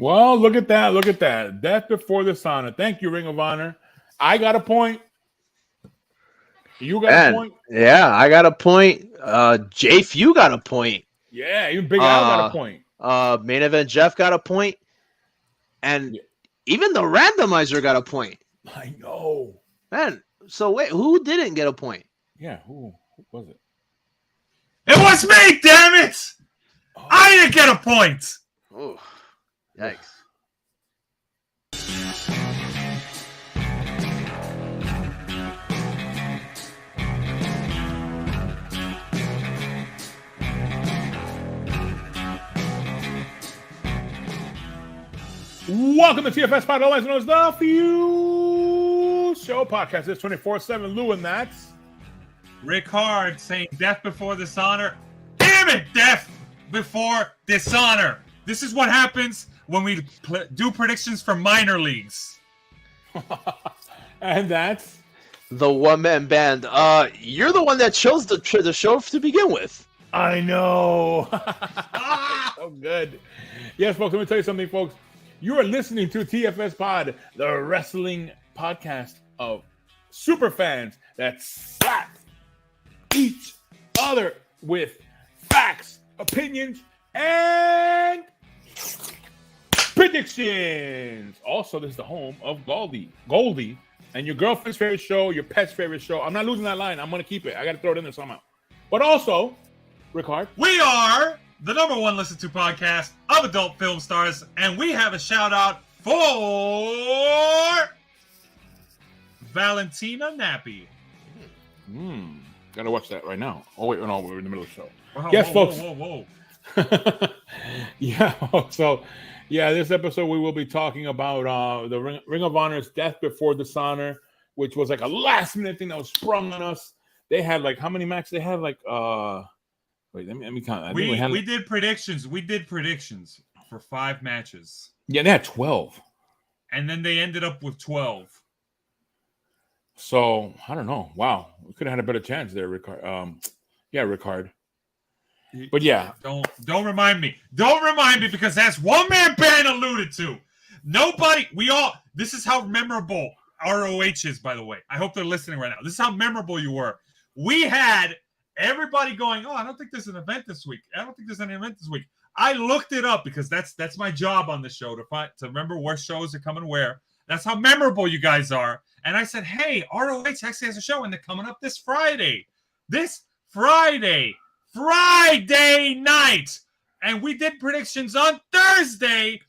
Well, look at that. Look at that. Death before Dishonor. Thank you, Ring of Honor. I got a point. You got a point. Yeah, I got a point. Jafe, you got a point. Yeah, even Big Al got a point. Main Event Jeff got a point. And even the randomizer got a point. I know. Man, so wait, who didn't get a point? Yeah, who was it? It was me, damn it! Oh. I didn't get a point. Oh, yikes. Welcome to TFS Pod, otherwise known as the Fuse Show Podcast. It's 24/7. Lou, and that's Rick Hard saying death before dishonor. Damn it, death before dishonor. This is what happens when we do predictions for minor leagues. And that's the one-man band. You're the one that chose the show to begin with. I know. So good. Yes, folks, let me tell you something, folks. You are listening to TFS Pod, the wrestling podcast of super fans that slap each other with facts, opinions, and predictions. Also, this is the home of Goldie, and your girlfriend's favorite show, your pet's favorite show. I'm not losing that line. I'm going to keep it. I got to throw it in there somehow. But also, Rickard, we are the #1 listened to podcast of adult film stars, and we have a shout out for Valentina Nappy. Gotta watch that right now. Oh wait, no, we're in the middle of the show. Whoa, yes, whoa, folks. Whoa. Yeah. So, yeah, this episode we will be talking about the Ring of Honor's Death Before Dishonor, which was like a last minute thing that was sprung on us. They had like how many matches? They had like wait, let me count. We did predictions. We did predictions for 5 matches. Yeah, they had 12. And then they ended up with 12. So, I don't know. Wow. We could have had a better chance there, Rickard. Rickard. But yeah. Don't remind me. Don't remind me, because that's one man band alluded to. This is how memorable ROH is, by the way. I hope they're listening right now. This is how memorable you were. We had everybody going, I don't think there's an event this week. I don't think there's any event this week. I looked it up because that's my job on the show, to remember where shows are coming where. That's how memorable you guys are. And I said, hey, ROH actually has a show, and they're coming up this Friday. Friday night. And we did predictions on Thursday.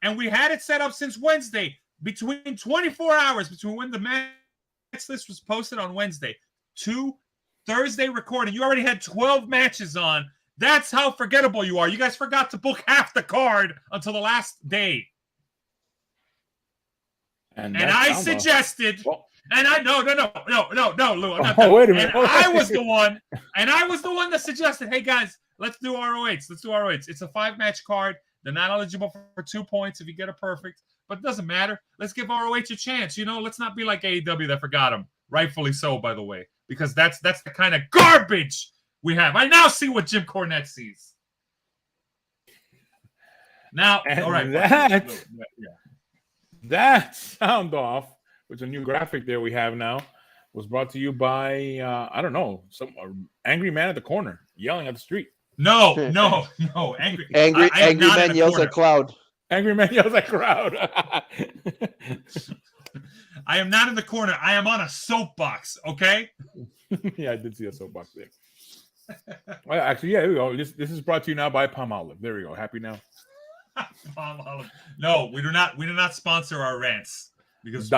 And we had it set up since Wednesday. Between 24 hours, between when the match list was posted on Wednesday to Thursday recording, you already had 12 matches on. That's how forgettable you are. You guys forgot to book half the card until the last day. And I suggested, no, Lou, I'm not wait a minute. And I was the one that suggested, hey guys, let's do ROH. It's a 5-match card. They're not eligible for 2 points if you get a perfect, but it doesn't matter. Let's give ROH a chance. Let's not be like AEW that forgot them. Rightfully so, by the way, because that's the kind of garbage we have. I now see what Jim Cornette sees. Now, and all right. That sound off, which is a new graphic there we have now, was brought to you by, I don't know, some angry man at the corner yelling at the street. No. Angry man yells at crowd. Angry man yells at crowd. I am not in the corner. I am on a soapbox, okay? Yeah, I did see a soapbox there. Well, actually, yeah, here we go. This is brought to you now by Palmolive. There we go. Happy now? Palmolive. No, we do not sponsor our rants. Because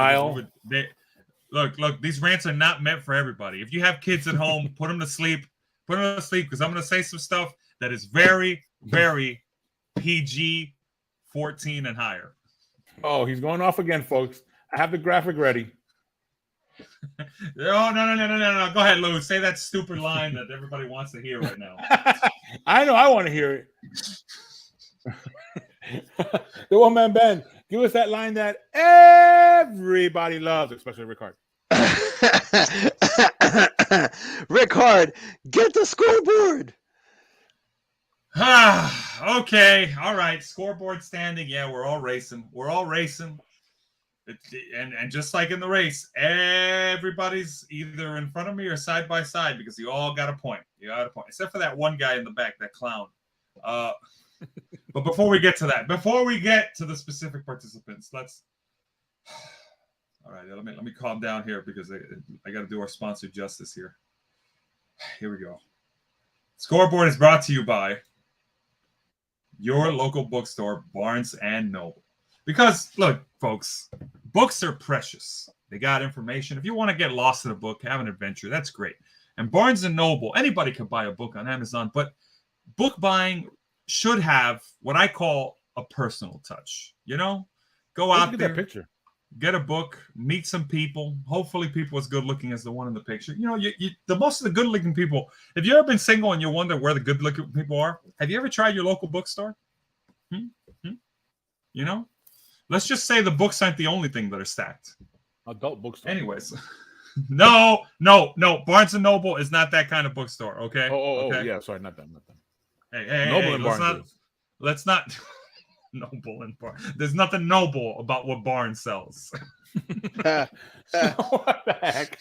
look, these rants are not meant for everybody. If you have kids at home, put them to sleep. Because I'm going to say some stuff that is very, very PG-14 and higher. Oh, he's going off again, folks. I have the graphic ready. No. Go ahead, Lou. Say that stupid line that everybody wants to hear right now. I know. I want to hear it. The one-man band. Give us that line that everybody loves, especially Rickard. Rickard, get the scoreboard. Okay. All right. Scoreboard standing. Yeah, we're all racing. We're all racing. And just like in the race, everybody's either in front of me or side by side because you all got a point. You got a point. Except for that one guy in the back, that clown. But before we get to that, before we get to the specific participants, let's. All right, let me calm down here because I got to do our sponsor justice here. Here we go. Scoreboard is brought to you by your local bookstore, Barnes and Noble. Because look, folks, books are precious. They got information. If you want to get lost in a book, have an adventure, that's great. And Barnes and Noble, anybody can buy a book on Amazon, but book buying should have what I call a personal touch. You know, go out there, that picture, get a book, meet some people. Hopefully, people as good looking as the one in the picture. You know, the most of the good looking people. Have you ever been single and you wonder where the good looking people are? Have you ever tried your local bookstore? You know, let's just say the books aren't the only thing that are stacked. Adult bookstore. Anyways. No. Barnes and Noble is not that kind of bookstore. Okay. Okay? Yeah. Sorry, not that. Hey, Noble and Barnes. Let's not. Noble and Barnes. There's nothing noble about what Barnes sells. What the heck?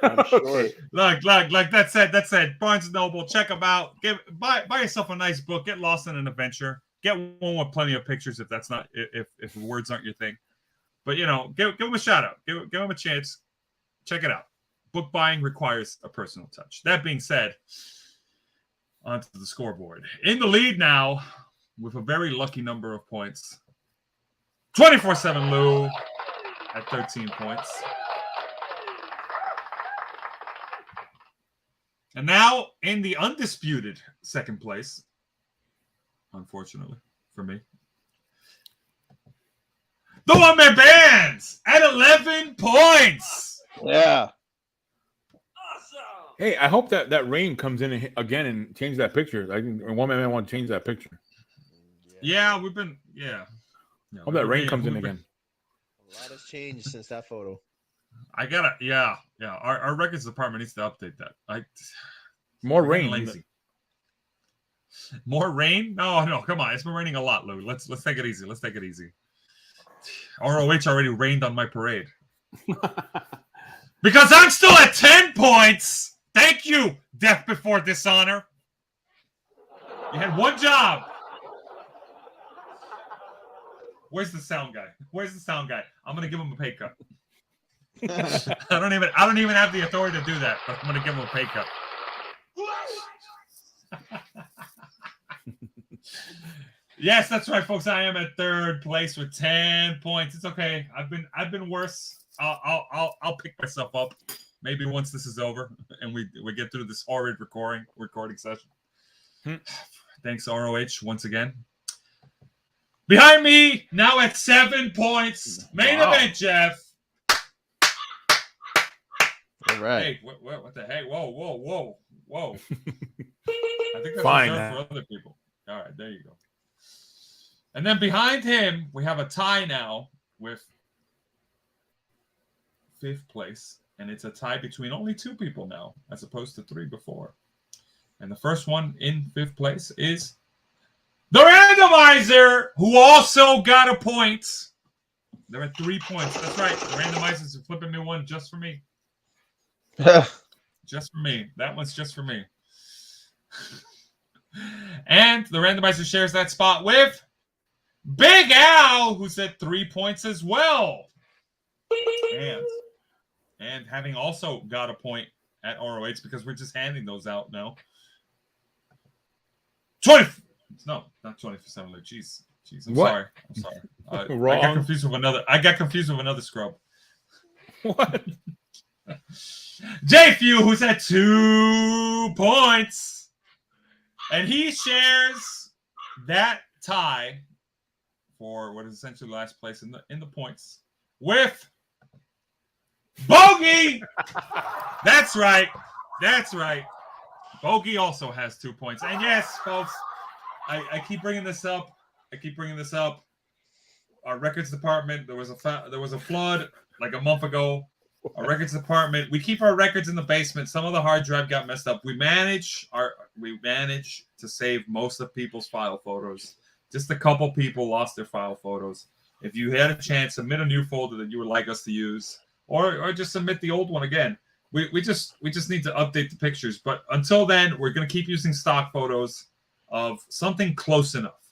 I'm sure. Look. That said. Barnes and Noble. Check them out. Buy yourself a nice book. Get lost in an adventure. Get one with plenty of pictures if that's not if words aren't your thing. But you know, give them a shout out. Give them a chance. Check it out. Book buying requires a personal touch. That being said, onto the scoreboard. In the lead now, with a very lucky number of points. 24/7 Lou at 13 points. And now in the undisputed second place, unfortunately for me, the one-man bands at 11 points. Yeah. Hey, I hope that rain comes in again and change that picture. I think one man want to change that picture. Yeah, we've been. Yeah. Hope that rain comes in again. A lot has changed since that photo. I gotta. Yeah. Our records department needs to update that. More rain. Lazy. More rain? No. Come on, it's been raining a lot, Lou. Let's take it easy. ROH already rained on my parade. Because I'm still at 10 points. Thank you, Death Before Dishonor. You had one job. Where's the sound guy? I'm gonna give him a pay cut. I don't even have the authority to do that, but I'm gonna give him a pay cut. Yes, that's right, folks. I am at third place with 10 points. It's okay. I've been worse. I'll pick myself up. Maybe once this is over and we get through this horrid recording session. Thanks, ROH, once again. Behind me, now at 7 points. Main event, Jeff. All right. Hey, what the heck? Whoa. I think that's fine reserved for other people. All right, there you go. And then behind him, we have a tie now with 5th place. And it's a tie between only 2 people now, as opposed to 3 before. And the first one in 5th place is the randomizer, who also got a point. They're at 3 points. That's right. The randomizers are flipping me one just for me. Just for me. That one's just for me. And the randomizer shares that spot with Big Al, who's at 3 points as well. And having also got a point at ROH, because we're just handing those out now. 20. No, not 24/7. Jeez, I'm sorry. Wrong. I got confused with another scrub. What? J Few, who's at 2 points, and he shares that tie for what is essentially last place in the points with Bogey. That's right. Bogey also has 2 points, and yes, folks, I keep bringing this up. Our records department, there was a flood like a month ago. Our records department, we keep our records in the basement. Some of the hard drive got messed up. We manage we managed to save most of people's file photos. Just a couple people lost their file photos. If you had a chance, submit a new folder that you would like us to use, or just submit the old one again. We just need to update the pictures. But until then, we're gonna keep using stock photos of something close enough,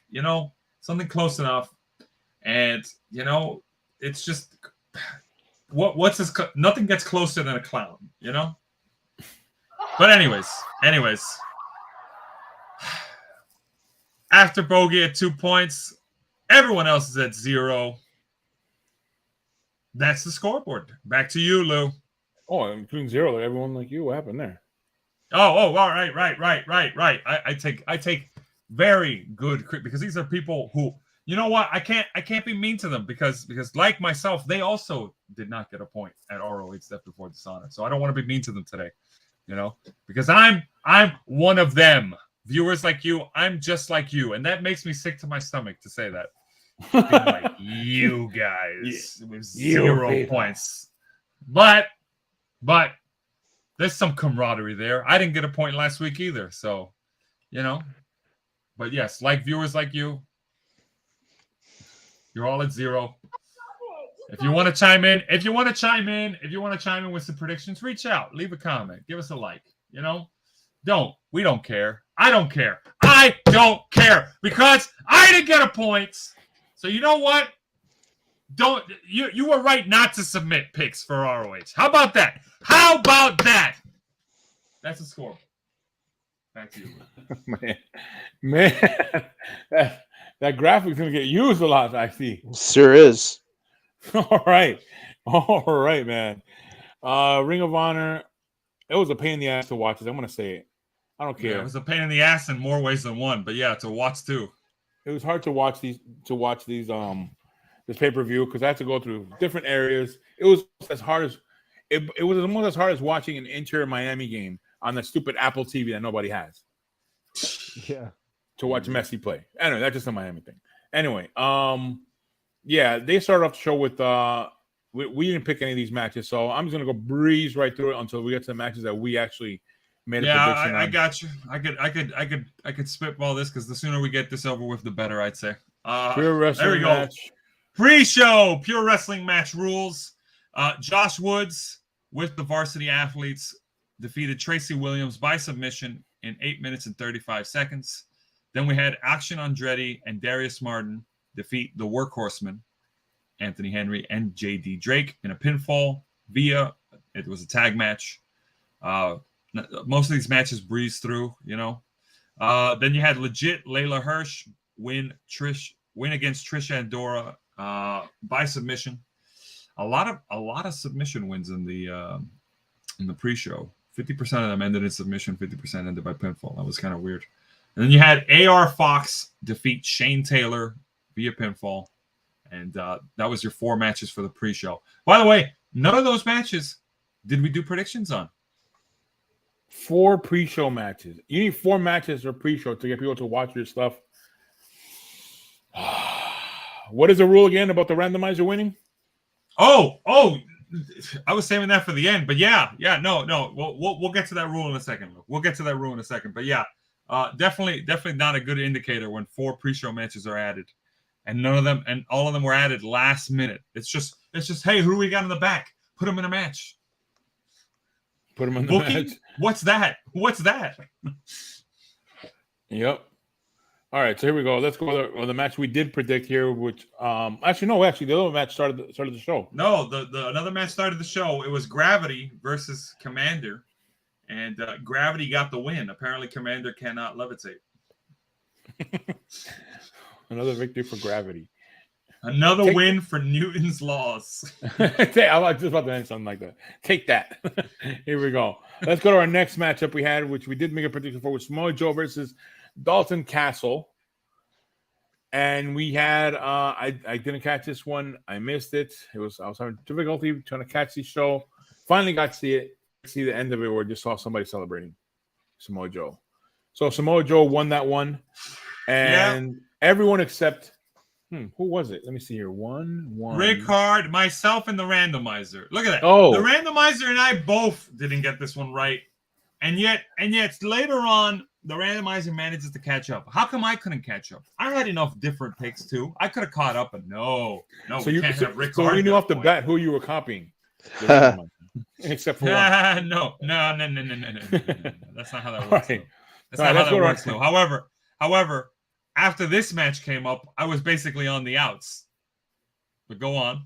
something close enough. And it's just what's this? Nothing gets closer than a clown, But anyways, after Bogey at 2 points, everyone else is at 0. That's the scoreboard. Back to you, Lou. Oh, including 0, like everyone like you. What happened there? Oh, all right. I take very good, because these are people who, you know what? I can't be mean to them because like myself, they also did not get a point at ROH Death before Dishonor. So I don't want to be mean to them today, because I'm one of them. Viewers like you, I'm just like you, and that makes me sick to my stomach to say that. Like you guys with 0 points, but there's some camaraderie there. I didn't get a point last week either, so But yes, like viewers like you, you're all at 0. If you want to chime in, with some predictions, reach out, leave a comment, give us a like. We don't care. I don't care. Because I didn't get a point. So you know what? You were right not to submit picks for ROH. How about that? That's a score. Back to you. Man, that graphic's gonna get used a lot, I see. Sure is. All right, man. Ring of Honor. It was a pain in the ass to watch this. I'm gonna say it. I don't care. Yeah, it was a pain in the ass in more ways than one, but yeah, to watch too. It was hard to watch these this pay-per-view because I had to go through different areas. It was as hard as it was almost as hard as watching an Inter Miami game on that stupid Apple TV that nobody has. Yeah. To watch Messi play. Anyway, that's just a Miami thing. Anyway, yeah, they started off the show with we didn't pick any of these matches, so I'm just gonna go breeze right through it until we get to the matches that we actually made a prediction on. I got you. I could spitball this because the sooner we get this over with, the better, I'd say. Pure wrestling there we go. match. Pre-show pure wrestling match rules. Josh Woods with the Varsity Athletes defeated Tracy Williams by submission in 8 minutes and 35 seconds. Then we had Action Andretti and Darius Martin defeat the Workhorsemen, Anthony Henry and JD Drake, in a pinfall it was a tag match. Most of these matches breeze through, Then you had legit Layla Hirsch win against Trisha and Dora by submission. A lot of submission wins in the pre-show. 50% of them ended in submission, 50% ended by pinfall. That was kind of weird. And then you had AR Fox defeat Shane Taylor via pinfall. And that was your 4 matches for the pre-show. By the way, none of those matches did we do predictions on. 4 pre-show matches. You need 4 matches for pre-show to get people to watch your stuff. What is the rule again about the randomizer winning? Oh, I was saving that for the end, but yeah, no. We'll get to that rule in a second. But yeah, definitely not a good indicator when 4 pre-show matches are added, and all of them were added last minute. It's just, hey, who do we got in the back? Put them in a match. Put them in the match. What's that? Yep. All right, so here we go. Let's go with the match we did predict here, which the other match started the show. No, the another match started the show. It was Gravity versus Commander, and Gravity got the win. Apparently, Commander cannot levitate. Another victory for Gravity. Another win for Newton's Laws. I was just about to end something like that. Take that. Here we go. Let's go to our next matchup we had, which we did make a prediction for, was Samoa Joe versus Dalton Castle. And we had I didn't catch this one. I missed it. I was having difficulty trying to catch the show. Finally got to see the end of it, where I just saw somebody celebrating Samoa Joe. So Samoa Joe won that one. And everyone except who was it? Let me see here. One. Rickard, myself, and the randomizer. Look at that. Oh, the randomizer and I both didn't get this one right. And yet later on, the randomizer manages to catch up. How come I couldn't catch up? I had enough different picks too. I could have caught up, but no, So we can't have Rick so Hard we knew at off the that point. bat who you were copying. The randomizer. Except for one. No. That's not how that All works. right. Though. That's All right, not how let's that go works, to- though. However, after this match came up, I was basically on the outs. But go on.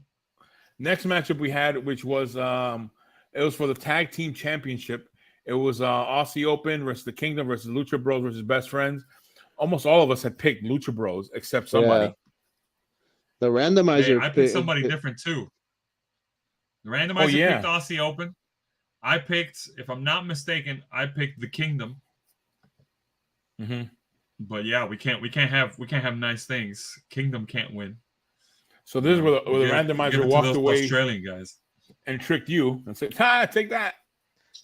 Next matchup we had, which was it was for the tag team championship. It was Aussie Open versus the Kingdom versus Lucha Bros versus Best Friends. Almost all of us had picked Lucha Bros except somebody. Yeah. The randomizer. Hey, I picked somebody different too. The randomizer picked Aussie Open. I picked, if I'm not mistaken, I picked the Kingdom. Mm-hmm. But yeah, we can't have nice things. Kingdom can't win. So this is where the randomizer walked away, Australian guys, and tricked you and said, take that.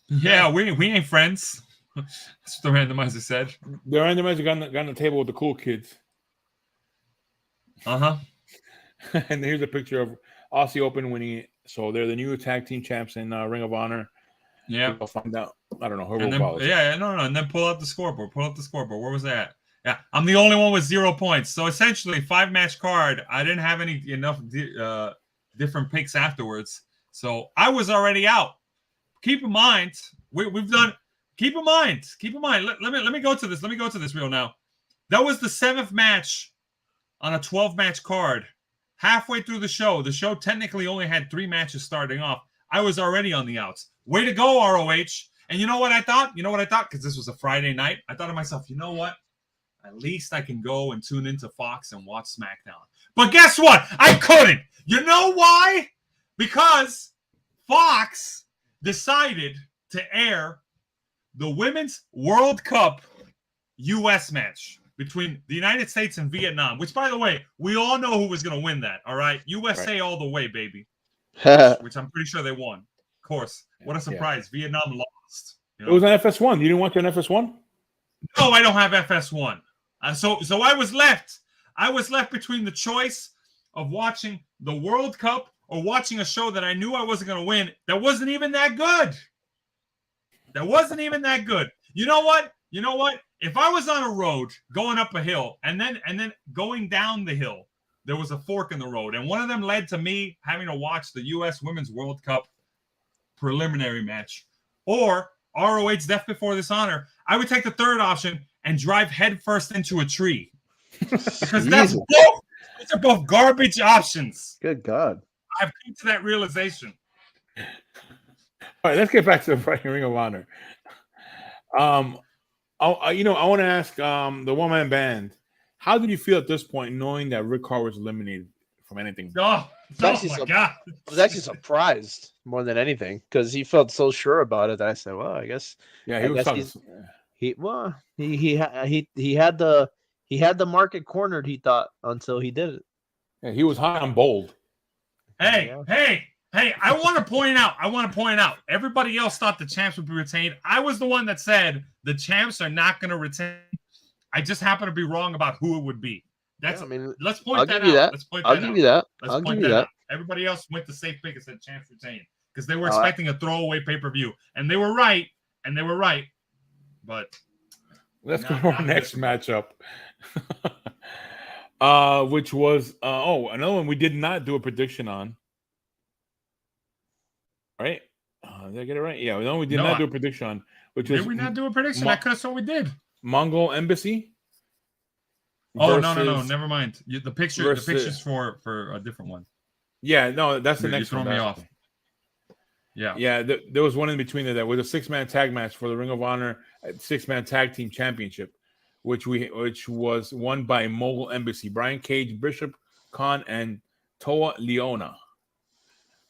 Yeah, we ain't friends. That's what the randomizer said. The randomizer got on the table with the cool kids. Uh-huh. And here's a picture of Aussie Open winning it. So they're the new tag team champs in Ring of Honor. Yeah. I'll find out. I don't know. And then, and then pull out the scoreboard. Where was that? Yeah, I'm the only one with 0 points. So essentially, 5-match card. I didn't have enough different picks afterwards. So I was already out. Keep in mind, we've done. Keep in mind. Let me go to this. Let me go to this real now. That was the 7th match on a 12-match card. Halfway through the show technically only had 3 matches starting off. I was already on the outs. Way to go, ROH. And you know what I thought? Because this was a Friday night. I thought to myself, you know what? At least I can go and tune into Fox and watch SmackDown. But guess what? I couldn't. You know why? Because Fox decided to air the Women's World Cup U.S. match between the United States and Vietnam, which, by the way, we all know who was going to win that, all right? USA all the way, baby. Which I'm pretty sure they won. Of course. What a surprise. Yeah. Vietnam lost. It was on FS1. You didn't want your FS1? No, I don't have FS1. So I was left. I was left between the choice of watching the World Cup or watching a show that I knew I wasn't going to win that wasn't even that good. You know what? If I was on a road going up a hill and then going down the hill, there was a fork in the road, and one of them led to me having to watch the U.S. Women's World Cup preliminary match or ROH Death Before Dishonor, I would take the third option and drive headfirst into a tree. Because those are both garbage options. Good God. I've come to that realization. All right, let's get back to the fighting Ring of Honor. I want to ask the one-man band, how did you feel at this point knowing that Rick Hart was eliminated from anything? Oh my God. I was actually surprised more than anything because he felt so sure about it that I said, well, I guess. Yeah, he was talking. He had the market cornered, he thought, until he did it. Yeah, he was high on bold. Hey, I want to point out, everybody else thought the champs would be retained. I was the one that said the champs are not going to retain. I just happen to be wrong about who it would be. Let's point that out. I'll give you that. Let's point that out. Everybody else went the safe pick and said champs retained because they were expecting a throwaway pay-per-view, and they were right. But let's go to our next matchup, which was another one we did not do a prediction on. Right? Did I get it right? Yeah, no, we did not do a prediction on. Did we not do a prediction? I could have sworn we did. Mongol Embassy. Oh no! Never mind. The picture's for a different one. Yeah, no, that's the next one. You're throwing me off. Yeah. There was one in between there that was a 6-man tag match for the Ring of Honor 6-man tag team championship, which was won by Mongol Embassy, Brian Cage, Bishop Khan, and Toa Leona.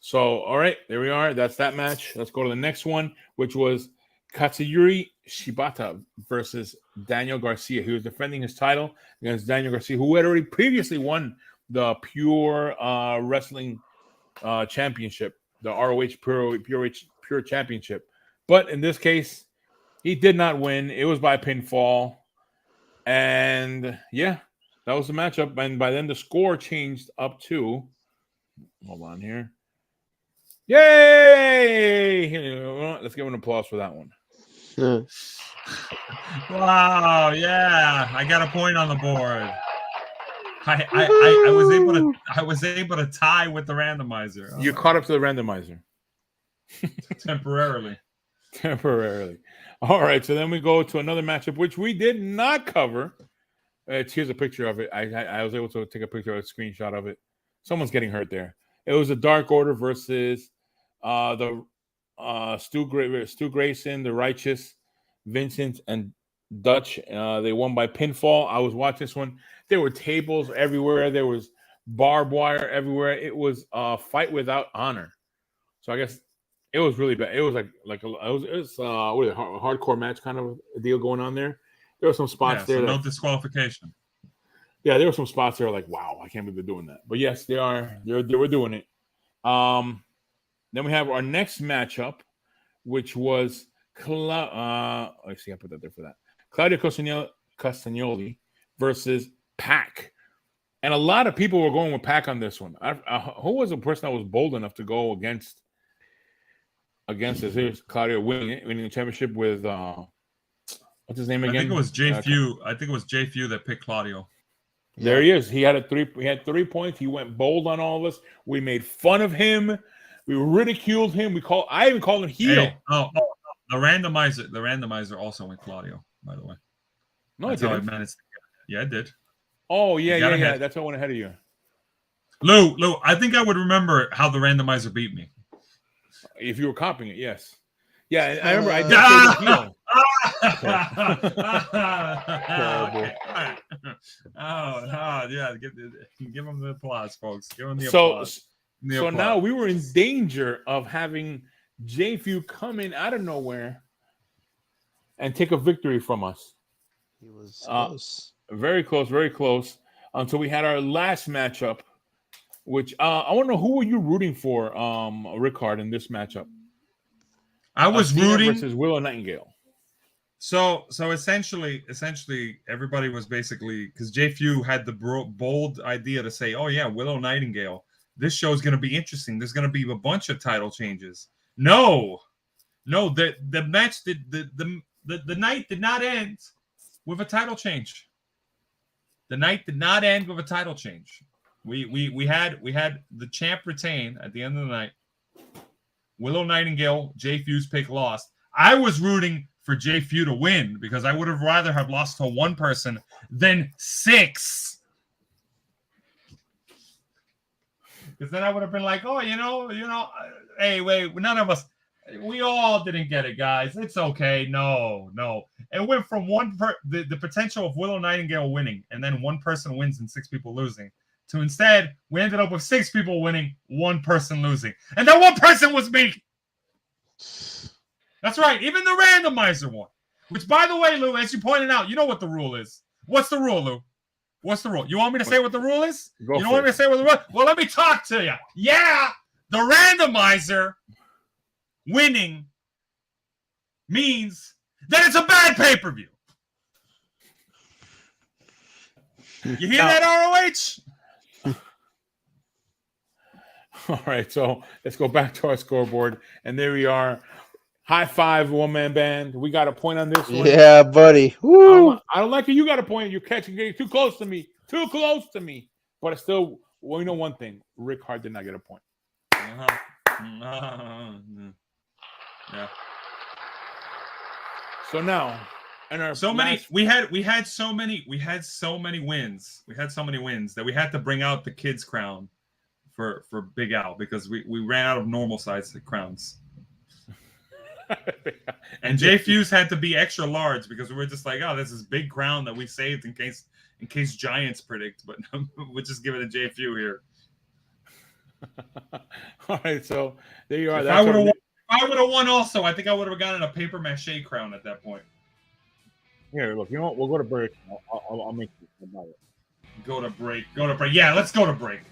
So, all right, there we are. That's that match. Let's go to the next one, which was Katsuyori Shibata versus Daniel Garcia. He was defending his title against Daniel Garcia, who had already previously won the Pure Wrestling Championship, the ROH Pure Championship. But in this case, he did not win. It was by pinfall. And yeah, that was the matchup. And by then the score changed up to, hold on here. Yay! Let's give an applause for that one. Wow, yeah, I got a point on the board. I was able to tie with the randomizer. You caught up to the randomizer. Temporarily. Temporarily. All right, so then we go to another matchup, which we did not cover. Here's a picture of it. I was able to take a picture of a screenshot of it. Someone's getting hurt there. It was the Dark Order versus the Stu Grayson, the Righteous, Vincent, and Dutch. They won by pinfall. I was watching this one. There were tables everywhere. There was barbed wire everywhere. It was a fight without honor. So I guess it was really bad. It was like a hardcore match kind of a deal going on there. There were some spots there. So no disqualification. Yeah, there were some spots there like, wow, I can't believe they're doing that. But yes, they are. They were doing it. Then we have our next matchup, which was I put that there for that. Claudio Castagnoli versus Pac. And a lot of people were going with Pac on this one. Who was the person that was bold enough to go against this? Here's Claudio winning the championship with what's his name again? I think it was Jay Few. I think it was Jay Few that picked Claudio. There he is. He had 3 points. He went bold on all of us. We made fun of him. We ridiculed him. I even called him heel. Hey, the randomizer also went Claudio, by the way. No, that's it how didn't. I managed. Yeah, it did. Oh, yeah. That's why I went ahead of you. Lou, I think I would remember how the randomizer beat me. If you were copying it, yes. Yeah, I remember I did say the heel. Yeah. Give him the applause, folks. Give him the applause. So now we were in danger of having Jay Few come in out of nowhere and take a victory from us. He was close. Very close, until we had our last matchup, which I want to know, who were you rooting for, Rickard, in this matchup? I was rooting versus Willow Nightingale. So essentially, everybody was basically, because Jay Few had the bold idea to say, "Oh yeah, Willow Nightingale. This show is going to be interesting. There's going to be a bunch of title changes." No. The match the night did not end with a title change. The night did not end with a title change. We had the champ retain at the end of the night. Willow Nightingale, Jay Few's pick, lost. I was rooting for Jay Few to win because I would have rather have lost to one person than 6. Because then I would have been like, oh, hey, wait, none of us, we all didn't get it, guys. It's okay. No. It went from the potential of Willow Nightingale winning, and then one person wins and 6 people losing, to instead, we ended up with 6 people winning, 1 person losing. And that 1 person was me. That's right. Even the randomizer won. Which, by the way, Lou, as you pointed out, you know what the rule is. What's the rule, Lou? What's the rule? You want me to say what the rule is? You don't want me to say what the rule is? Well, let me talk to you. Yeah, the randomizer winning means that it's a bad pay-per-view. You hear that, ROH? All right, so let's go back to our scoreboard. And there we are. High five, one-man band. We got a point on this one. Yeah, buddy. Woo. I don't like it. You got a point. You're getting too close to me. Too close to me. But it's still, we know one thing. Rick Hart did not get a point. Yeah. So now, and our we had so many wins. We had so many wins that we had to bring out the kids crown for Big Al because we ran out of normal size crowns. And Jay Fuse had to be extra large because we were just like, oh, this is big crown that we saved in case Giants predict, but we'll just give it to Jay Fuse here. All right, so there you are. If I would have won also, I think I would have gotten a paper mache crown at that point. Here, look, you know what? We'll go to break. I'll make you about it. Go to break. Yeah, let's go to break.